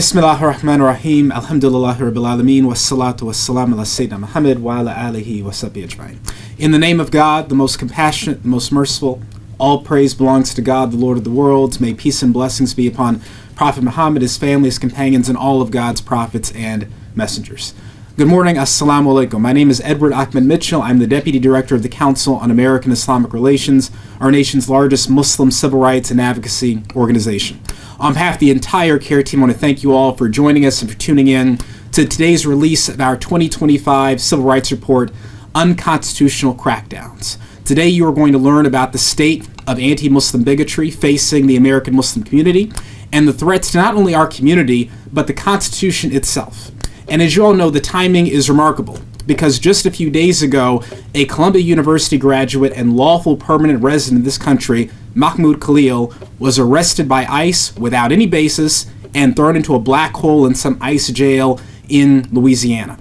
Bismillahir Rahmanir Rahim. Alhamdulillahi Rabbil Alameen. Wassalatu wassalamu ala Sayyidina Muhammad wa ala alihi wa sahbihi ajma'in. In the name of God, the most compassionate, the most merciful, all praise belongs to God, the Lord of the worlds. May peace and blessings be upon Prophet Muhammad, his family, his companions, and all of God's prophets and messengers. Good morning. Assalamu alaikum. My name is Edward Ahmed Mitchell. I'm the Deputy Director of the Council on American Islamic Relations, our nation's largest Muslim civil rights and advocacy organization. On behalf of the entire CAIR team, I want to thank you all for joining us and for tuning in to today's release of our 2025 Civil Rights Report, Unconstitutional Crackdowns. Today you are going to learn about the state of anti-Muslim bigotry facing the American Muslim community and the threats to not only our community, but the Constitution itself. And as you all know, the timing is remarkable because just a few days ago, a Columbia University graduate and lawful permanent resident of this country, Mahmoud Khalil, was arrested by ICE without any basis and thrown into a black hole in some ICE jail in Louisiana.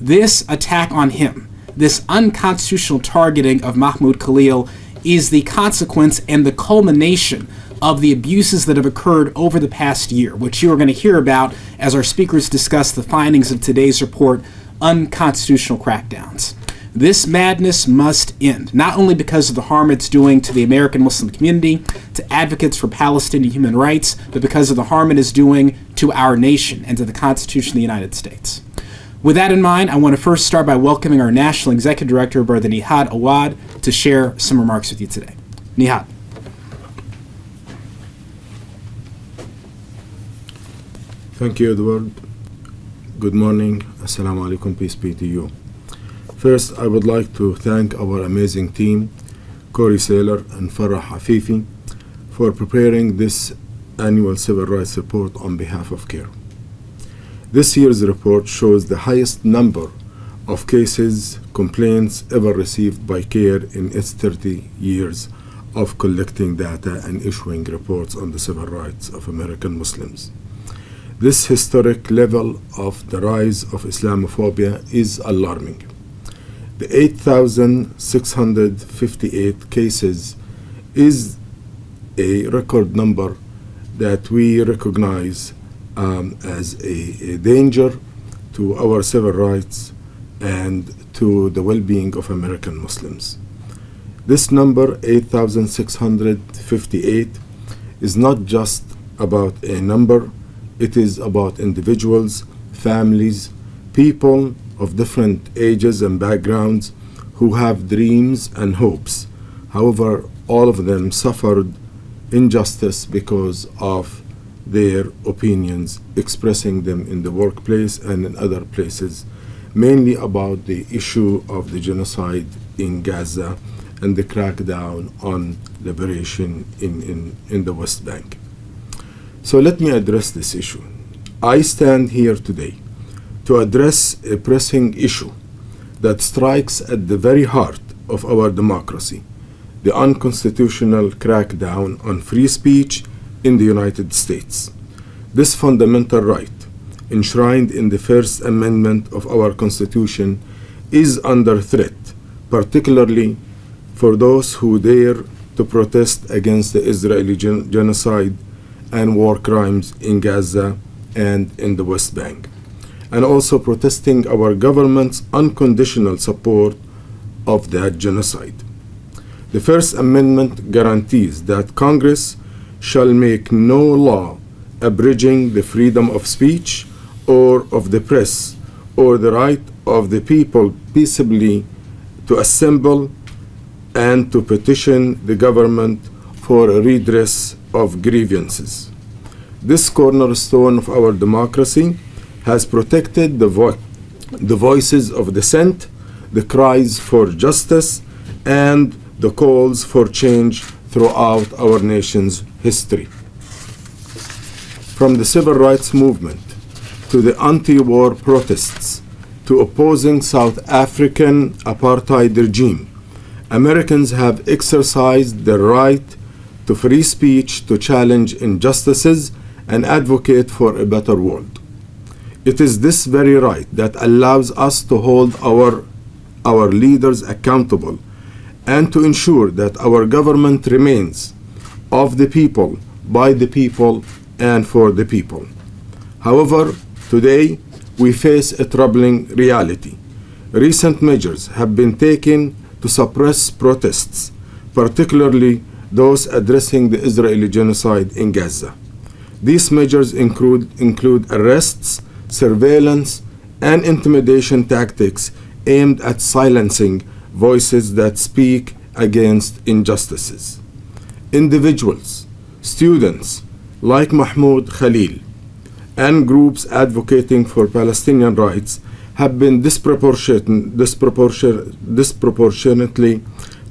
This attack on him, this unconstitutional targeting of Mahmoud Khalil, is the consequence and the culmination of the abuses that have occurred over the past year, which you are going to hear about as our speakers discuss the findings of today's report, Unconstitutional Crackdowns. This madness must end, not only because of the harm it's doing to the American Muslim community, to advocates for Palestinian human rights, but because of the harm it is doing to our nation and to the Constitution of the United States. With that in mind, I want to first start by welcoming our National Executive Director, Brother Nihad Awad, to share some remarks with you today. Nihad. Thank you, Edward. Good morning. Assalamu alaikum. Peace be to you. First, I would like to thank our amazing team, Corey Saylor and Farah Hafifi, for preparing this annual civil rights report on behalf of CAIR. This year's report shows the highest number of cases, complaints ever received by CAIR in its 30 years of collecting data and issuing reports on the civil rights of American Muslims. This historic level of the rise of Islamophobia is alarming. The 8,658 cases is a record number that we recognize as a danger to our civil rights and to the well-being of American Muslims. This number, 8,658, is not just about a number. It is about individuals, families, people of different ages and backgrounds who have dreams and hopes. However, all of them suffered injustice because of their opinions, expressing them in the workplace and in other places, mainly about the issue of the genocide in Gaza and the crackdown on liberation in the West Bank. So let me address this issue. I stand here today to address a pressing issue that strikes at the very heart of our democracy, the unconstitutional crackdown on free speech in the United States. This fundamental right, enshrined in the First Amendment of our Constitution, is under threat, particularly for those who dare to protest against the Israeli genocide and war crimes in Gaza and in the West Bank, and also protesting our government's unconditional support of that genocide. The First Amendment guarantees that Congress shall make no law abridging the freedom of speech or of the press or the right of the people peaceably to assemble and to petition the government for a redress of grievances. This cornerstone of our democracy has protected the voices of dissent, the cries for justice, and the calls for change throughout our nation's history. From the civil rights movement to the anti-war protests to opposing South African apartheid regime, Americans have exercised their right to free speech, to challenge injustices, and advocate for a better world. It is this very right that allows us to hold our leaders accountable and to ensure that our government remains of the people, by the people, and for the people. However, today we face a troubling reality. Recent measures have been taken to suppress protests, particularly those addressing the Israeli genocide in Gaza. These measures include arrests, surveillance, and intimidation tactics aimed at silencing voices that speak against injustices. Individuals, students like Mahmoud Khalil, and groups advocating for Palestinian rights have been disproportionately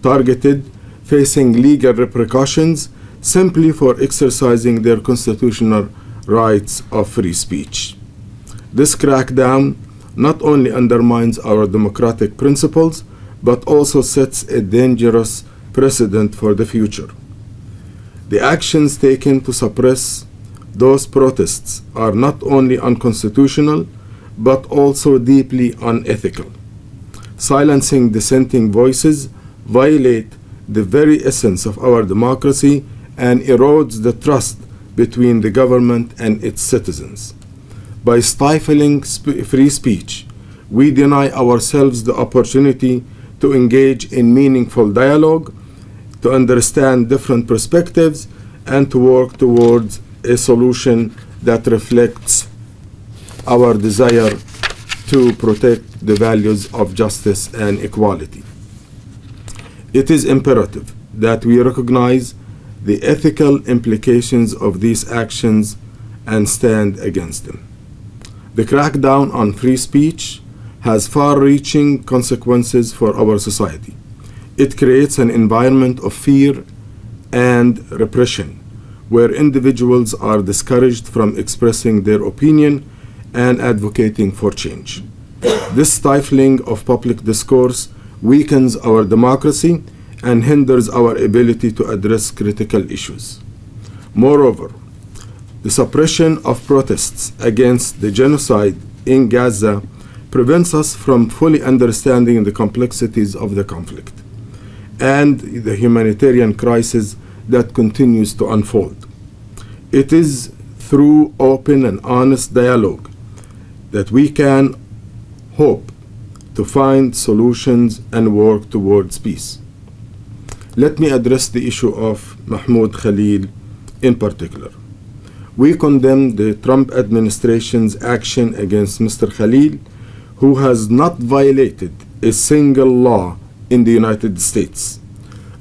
targeted, facing legal repercussions simply for exercising their constitutional rights of free speech. This crackdown not only undermines our democratic principles, but also sets a dangerous precedent for the future. The actions taken to suppress those protests are not only unconstitutional, but also deeply unethical. Silencing dissenting voices violate the very essence of our democracy and erodes the trust between the government and its citizens. By stifling free speech, we deny ourselves the opportunity to engage in meaningful dialogue, to understand different perspectives, and to work towards a solution that reflects our desire to protect the values of justice and equality. It is imperative that we recognize the ethical implications of these actions and stand against them. The crackdown on free speech has far-reaching consequences for our society. It creates an environment of fear and repression, where individuals are discouraged from expressing their opinion and advocating for change. This stifling of public discourse weakens our democracy and hinders our ability to address critical issues. Moreover, the suppression of protests against the genocide in Gaza prevents us from fully understanding the complexities of the conflict and the humanitarian crisis that continues to unfold. It is through open and honest dialogue that we can hope to find solutions and work towards peace. Let me address the issue of Mahmoud Khalil in particular. We condemn the Trump administration's action against Mr. Khalil, who has not violated a single law in the United States.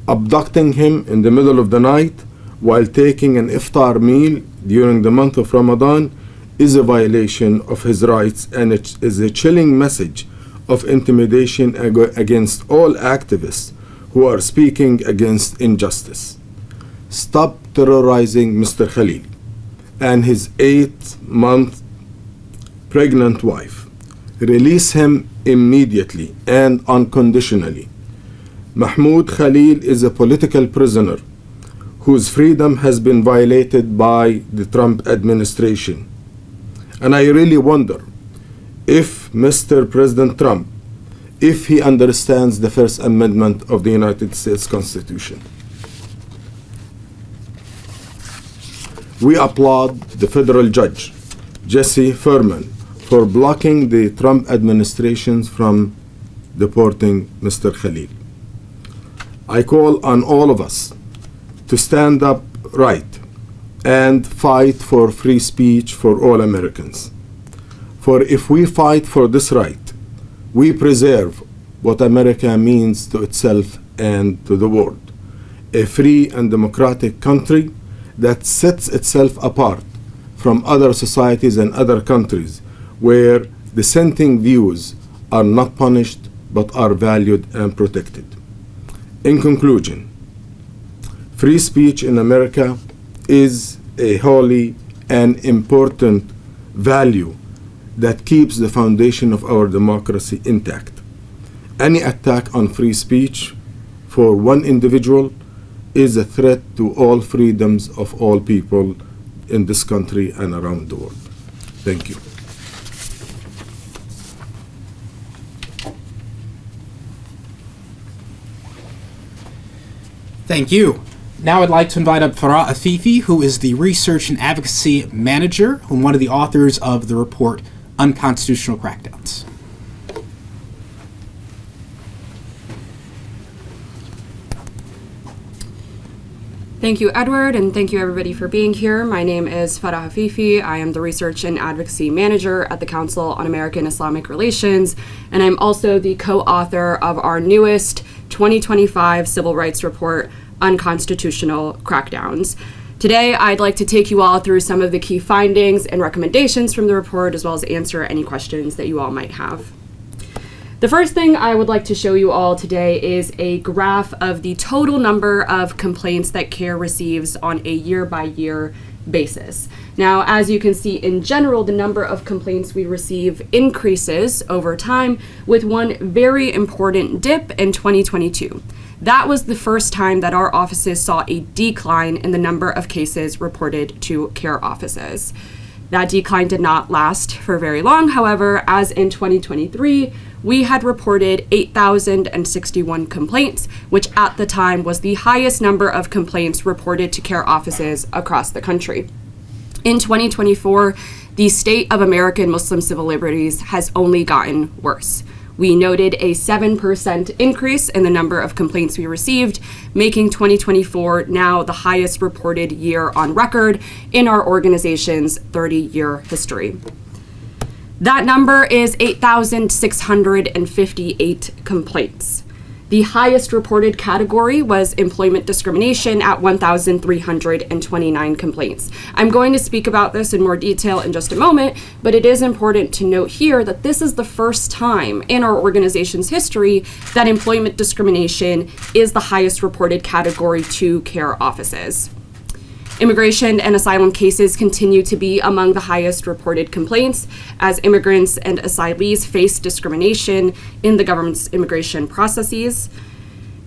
Abducting him in the middle of the night while taking an iftar meal during the month of Ramadan is a violation of his rights, and it is a chilling message of intimidation against all activists who are speaking against injustice. Stop terrorizing Mr. Khalil and his 8-month pregnant wife. Release him immediately and unconditionally. Mahmoud Khalil is a political prisoner whose freedom has been violated by the Trump administration. And I really wonder if Mr. President Trump, if he understands the First Amendment of the United States Constitution. We applaud the federal judge, Jesse Furman, for blocking the Trump administration from deporting Mr. Khalil. I call on all of us to stand up right and fight for free speech for all Americans. For if we fight for this right, we preserve what America means to itself and to the world, a free and democratic country that sets itself apart from other societies and other countries where dissenting views are not punished but are valued and protected. In conclusion, free speech in America is a holy and important value that keeps the foundation of our democracy intact. Any attack on free speech for one individual is a threat to all freedoms of all people in this country and around the world. Thank you. Thank you. Now I'd like to invite up Farah Afifi, who is the Research and Advocacy Manager and one of the authors of the report Unconstitutional Crackdowns. Thank you, Edward, and thank you everybody for being here. My name is Farah Afifi. I am the Research and Advocacy Manager at the Council on American Islamic Relations, and I'm also the co-author of our newest 2025 Civil Rights Report, Unconstitutional Crackdowns. Today, I'd like to take you all through some of the key findings and recommendations from the report, as well as answer any questions that you all might have. The first thing I would like to show you all today is a graph of the total number of complaints that CAIR receives on a year-by-year basis. Now, as you can see, in general, the number of complaints we receive increases over time, with one very important dip in 2022. That was the first time that our offices saw a decline in the number of cases reported to CAIR offices. That decline did not last for very long, however, as in 2023, we had reported 8,061 complaints, which at the time was the highest number of complaints reported to CAIR offices across the country. In 2024, the state of American Muslim civil liberties has only gotten worse. We noted a 7% increase in the number of complaints we received, making 2024 now the highest reported year on record in our organization's 30-year history. That number is 8,658 complaints. The highest reported category was employment discrimination at 1,329 complaints. I'm going to speak about this in more detail in just a moment, but it is important to note here that this is the first time in our organization's history that employment discrimination is the highest reported category to CAIR offices. Immigration and asylum cases continue to be among the highest reported complaints as immigrants and asylees face discrimination in the government's immigration processes.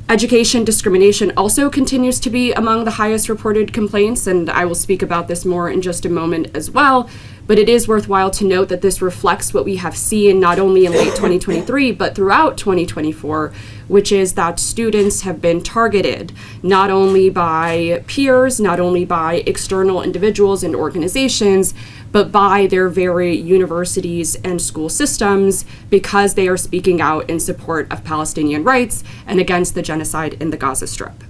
Education discrimination also continues to be among the highest reported complaints, and I will speak about this more in just a moment as well. But it is worthwhile to note that this reflects what we have seen not only in late 2023, but throughout 2024, which is that students have been targeted not only by peers, not only by external individuals and organizations, but by their very universities and school systems because they are speaking out in support of Palestinian rights and against the genocide in the Gaza Strip.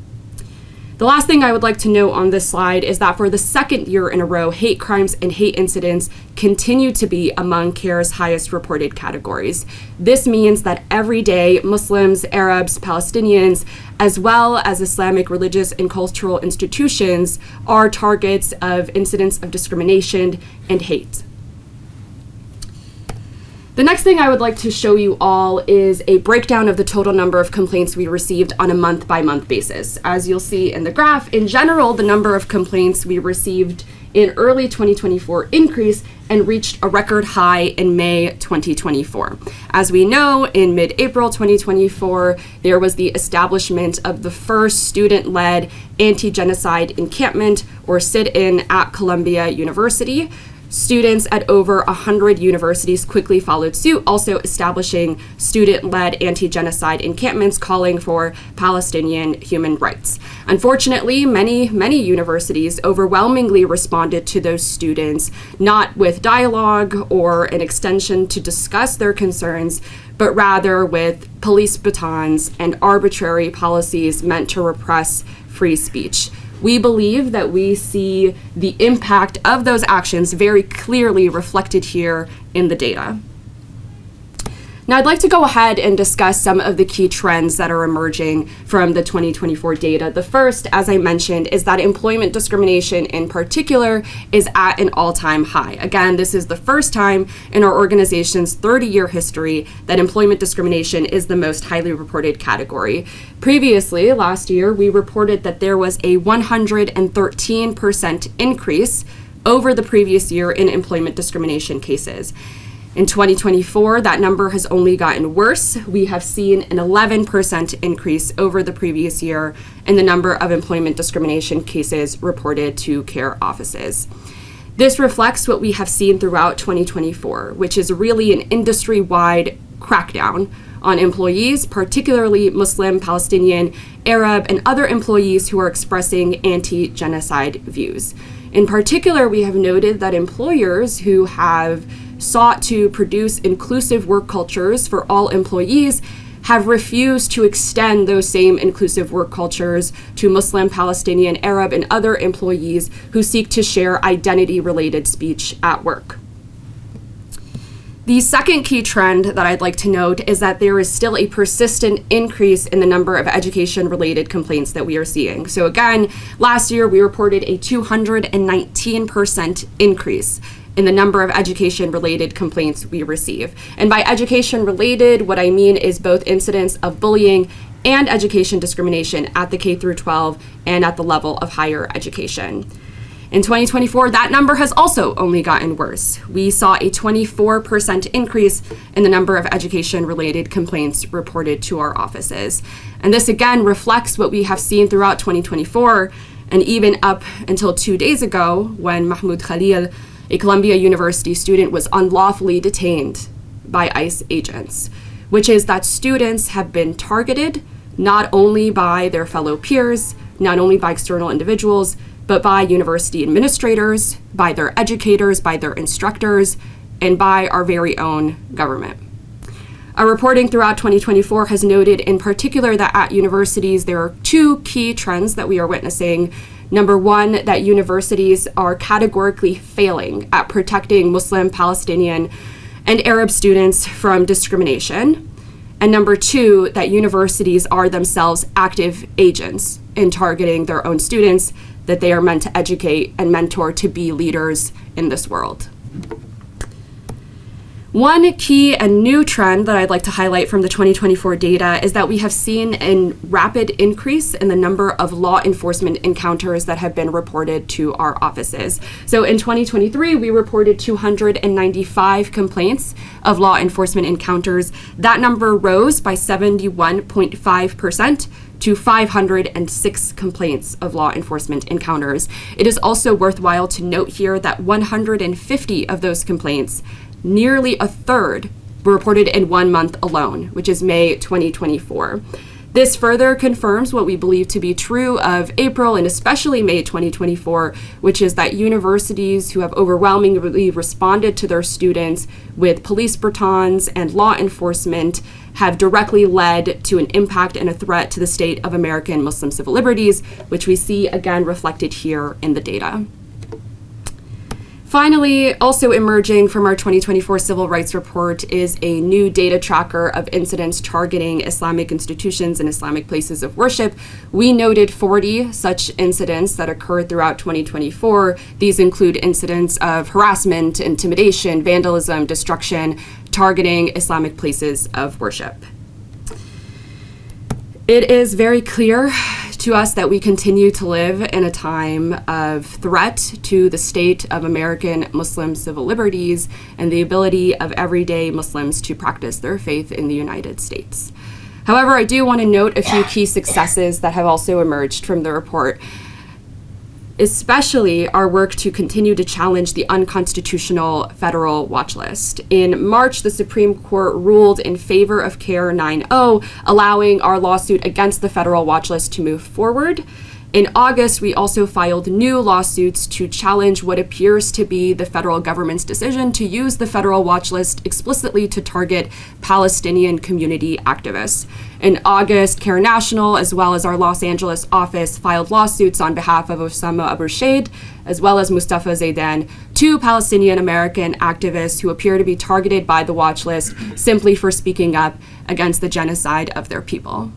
The last thing I would like to note on this slide is that for the second year in a row, hate crimes and hate incidents continue to be among CAIR's highest reported categories. This means that every day, Muslims, Arabs, Palestinians, as well as Islamic religious and cultural institutions are targets of incidents of discrimination and hate. The next thing I would like to show you all is a breakdown of the total number of complaints we received on a month-by-month basis. As you'll see in the graph, in general, the number of complaints we received in early 2024 increased and reached a record high in May 2024. As we know, in mid-April 2024, there was the establishment of the first student-led anti-genocide encampment, or sit-in, at Columbia University. Students at over 100 universities quickly followed suit, also establishing student-led anti-genocide encampments calling for Palestinian human rights. Unfortunately, many universities overwhelmingly responded to those students, not with dialogue or an extension to discuss their concerns, but rather with police batons and arbitrary policies meant to repress free speech. We believe that we see the impact of those actions very clearly reflected here in the data. Now, I'd like to go ahead and discuss some of the key trends that are emerging from the 2024 data. The first, as I mentioned, is that employment discrimination in particular is at an all-time high. Again, this is the first time in our organization's 30-year history that employment discrimination is the most highly reported category. Previously, last year, we reported that there was a 113% increase over the previous year in employment discrimination cases. In 2024, that number has only gotten worse. We have seen an 11% increase over the previous year in the number of employment discrimination cases reported to CAIR offices. This reflects what we have seen throughout 2024, which is really an industry-wide crackdown on employees, particularly Muslim, Palestinian, Arab, and other employees who are expressing anti-genocide views. In particular, we have noted that employers who have sought to produce inclusive work cultures for all employees have refused to extend those same inclusive work cultures to Muslim, Palestinian, Arab, and other employees who seek to share identity-related speech at work. The second key trend that I'd like to note is that there is still a persistent increase in the number of education-related complaints that we are seeing. So again, last year we reported a 219% increase in the number of education-related complaints we receive. And by education-related, what I mean is both incidents of bullying and education discrimination at the K through 12 and at the level of higher education. In 2024, that number has also only gotten worse. We saw a 24% increase in the number of education-related complaints reported to our offices. And this again reflects what we have seen throughout 2024 and even up until 2 days ago when Mahmoud Khalil, a Columbia University student, was unlawfully detained by ICE agents, which is that students have been targeted not only by their fellow peers, not only by external individuals, but by university administrators, by their educators, by their instructors, and by our very own government. Our reporting throughout 2024 has noted in particular that at universities there are two key trends that we are witnessing. Number one, that universities are categorically failing at protecting Muslim, Palestinian, and Arab students from discrimination. And number two, that universities are themselves active agents in targeting their own students that they are meant to educate and mentor to be leaders in this world. One key and new trend that I'd like to highlight from the 2024 data is that we have seen a rapid increase in the number of law enforcement encounters that have been reported to our offices. So in 2023, we reported 295 complaints of law enforcement encounters. That number rose by 71.5% to 506 complaints of law enforcement encounters. It is also worthwhile to note here that 150 of those complaints, nearly a third, were reported in 1 month alone, which is May 2024. This further confirms what we believe to be true of April and especially May 2024, which is that universities who have overwhelmingly responded to their students with police batons and law enforcement have directly led to an impact and a threat to the state of American Muslim civil liberties, which we see again reflected here in the data. Finally, also emerging from our 2024 Civil Rights Report is a new data tracker of incidents targeting Islamic institutions and Islamic places of worship. We noted 40 such incidents that occurred throughout 2024. These include incidents of harassment, intimidation, vandalism, destruction, targeting Islamic places of worship. It is very clear to us that we continue to live in a time of threat to the state of American Muslim civil liberties and the ability of everyday Muslims to practice their faith in the United States. However, I do want to note a few key successes that have also emerged from the report, especially our work to continue to challenge the unconstitutional federal watch list. In March, the Supreme Court ruled in favor of CAIR 9.0, allowing our lawsuit against the federal watch list to move forward. In August, we also filed new lawsuits to challenge what appears to be the federal government's decision to use the federal watch list explicitly to target Palestinian community activists. In August, CAIR National, as well as our Los Angeles office, filed lawsuits on behalf of Osama Abu Shaid, as well as Mustafa Zaidan, two Palestinian American activists who appear to be targeted by the watch list simply for speaking up against the genocide of their people.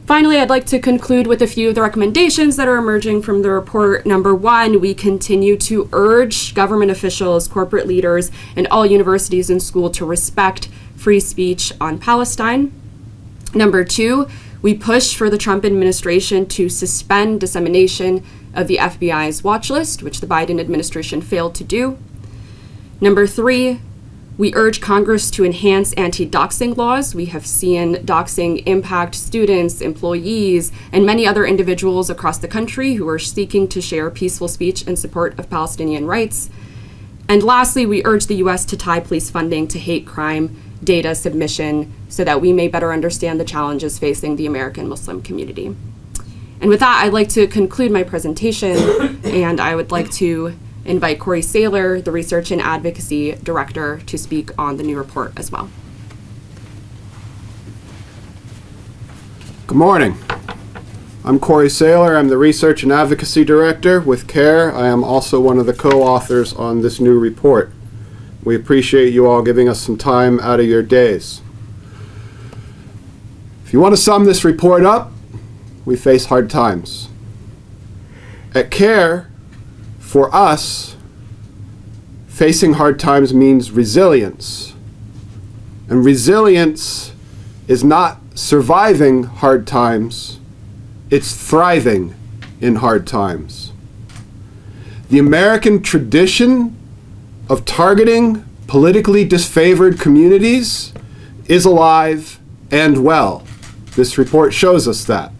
Finally, I'd like to conclude with a few of the recommendations that are emerging from the report. Number one, we continue to urge government officials, corporate leaders, and all universities and schools to respect free speech on Palestine. Number two, we push for the Trump administration to suspend dissemination of the FBI's watch list, which the Biden administration failed to do. Number three, we urge Congress to enhance anti-doxing laws. We have seen doxing impact students, employees, and many other individuals across the country who are seeking to share peaceful speech in support of Palestinian rights. And lastly, we urge the U.S. to tie police funding to hate crime data submission so that we may better understand the challenges facing the American Muslim community. And with that, I'd like to conclude my presentation, and I would like to invite Corey Saylor, the Research and Advocacy Director, to speak on the new report as well. Good morning. I'm Corey Saylor. I'm the Research and Advocacy Director with CAIR. I am also one of the co-authors on this new report. We appreciate you all giving us some time out of your days. If you want to sum this report up, we face hard times. At CAIR, for us, facing hard times means resilience. And resilience is not surviving hard times, it's thriving in hard times. The American tradition of targeting politically disfavored communities is alive and well. This report shows us that.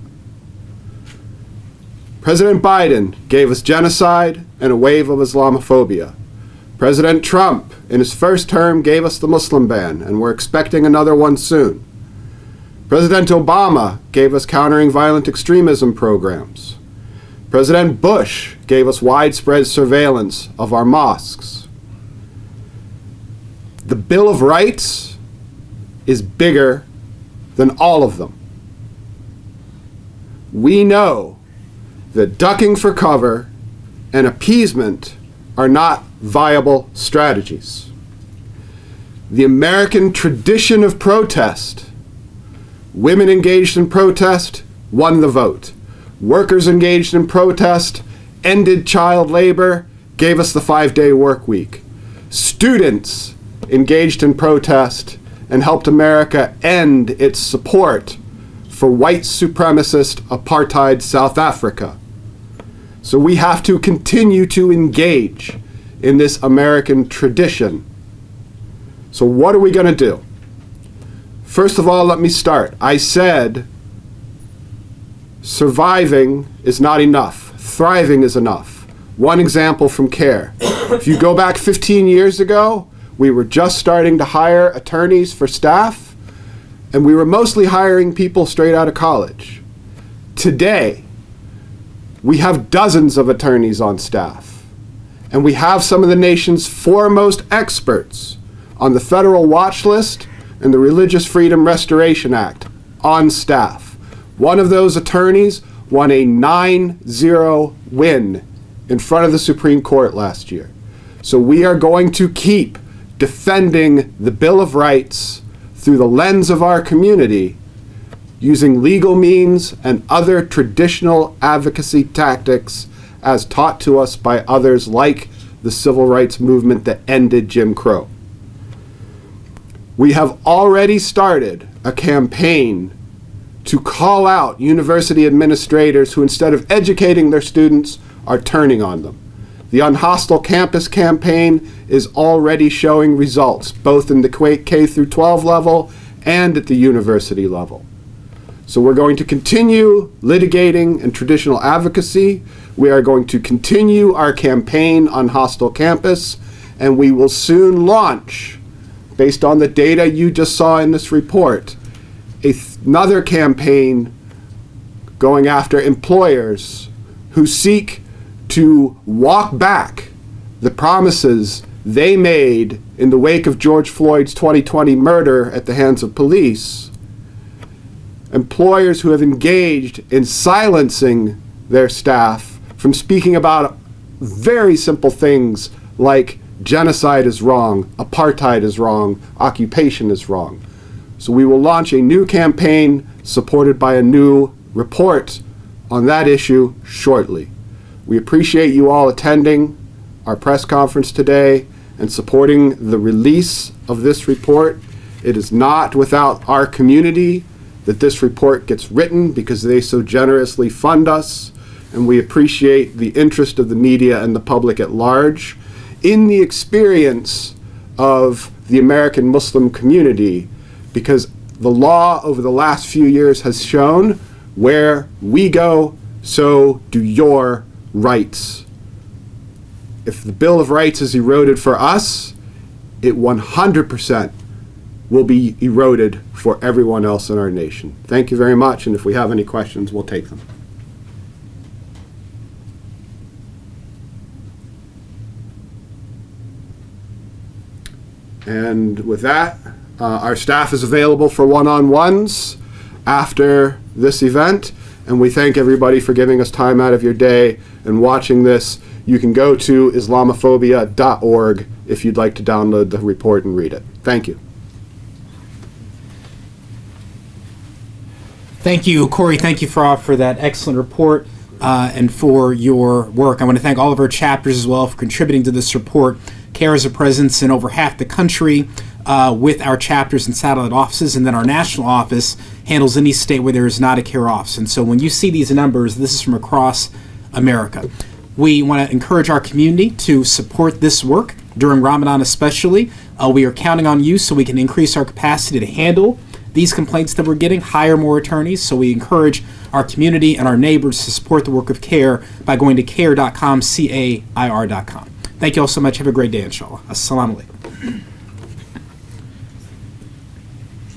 President Biden gave us genocide and a wave of Islamophobia. President Trump, in his first term, gave us the Muslim ban, and we're expecting another one soon. President Obama gave us countering violent extremism programs. President Bush gave us widespread surveillance of our mosques. The Bill of Rights is bigger than all of them. We know that ducking for cover and appeasement are not viable strategies. The American tradition of protest, women engaged in protest won the vote. Workers engaged in protest ended child labor, gave us the 5-day work week. Students engaged in protest and helped America end its support for white supremacist apartheid South Africa. So we have to continue to engage in this American tradition. So what are we going to do? First of all, let me start. I said surviving is not enough. Thriving is enough. One example from CAIR. If you go back 15 years ago, we were just starting to hire attorneys for staff, and we were mostly hiring people straight out of college. Today, we have dozens of attorneys on staff, and we have some of the nation's foremost experts on the federal watch list and the Religious Freedom Restoration Act on staff. One of those attorneys won a 9-0 win in front of the Supreme Court last year. So we are going to keep defending the Bill of Rights through the lens of our community, using legal means and other traditional advocacy tactics as taught to us by others like the civil rights movement that ended Jim Crow. We have already started a campaign to call out university administrators who, instead of educating their students, are turning on them. The Unhostile Campus campaign is already showing results, both in the K through 12 level and at the university level. So we're going to continue litigating and traditional advocacy. We are going to continue our campaign on Hostile Campus, and we will soon launch, based on the data you just saw in this report, another campaign going after employers who seek to walk back the promises they made in the wake of George Floyd's 2020 murder at the hands of police. Employers who have engaged in silencing their staff from speaking about very simple things like genocide is wrong, apartheid is wrong, occupation is wrong. So we will launch a new campaign supported by a new report on that issue shortly. We appreciate you all attending our press conference today and supporting the release of this report. It is not without our community that this report gets written, because they so generously fund us, and we appreciate the interest of the media and the public at large in the experience of the American Muslim community, because the law over the last few years has shown where we go, so do your rights. If the Bill of Rights is eroded for us, it 100% will be eroded for everyone else in our nation. Thank you very much, and if we have any questions, we'll take them. And with that, our staff is available for one-on-ones after this event, and we thank everybody for giving us time out of your day and watching this. You can go to Islamophobia.org if you'd like to download the report and read it. Thank you. Thank you, Corey. Thank you for that excellent report and for your work. I want to thank all of our chapters as well for contributing to this report. CAIR has a presence in over half the country with our chapters and satellite offices, and then our national office handles any state where there is not a CAIR office. And so when you see these numbers, this is from across America. We want to encourage our community to support this work during Ramadan especially. We are counting on you so we can increase our capacity to handle these complaints that we're getting, hire more attorneys. So we encourage our community and our neighbors to support the work of CAIR by going to cair.com, CAIR.com. Thank you all so much. Have a great day, inshallah. Assalamu alaikum.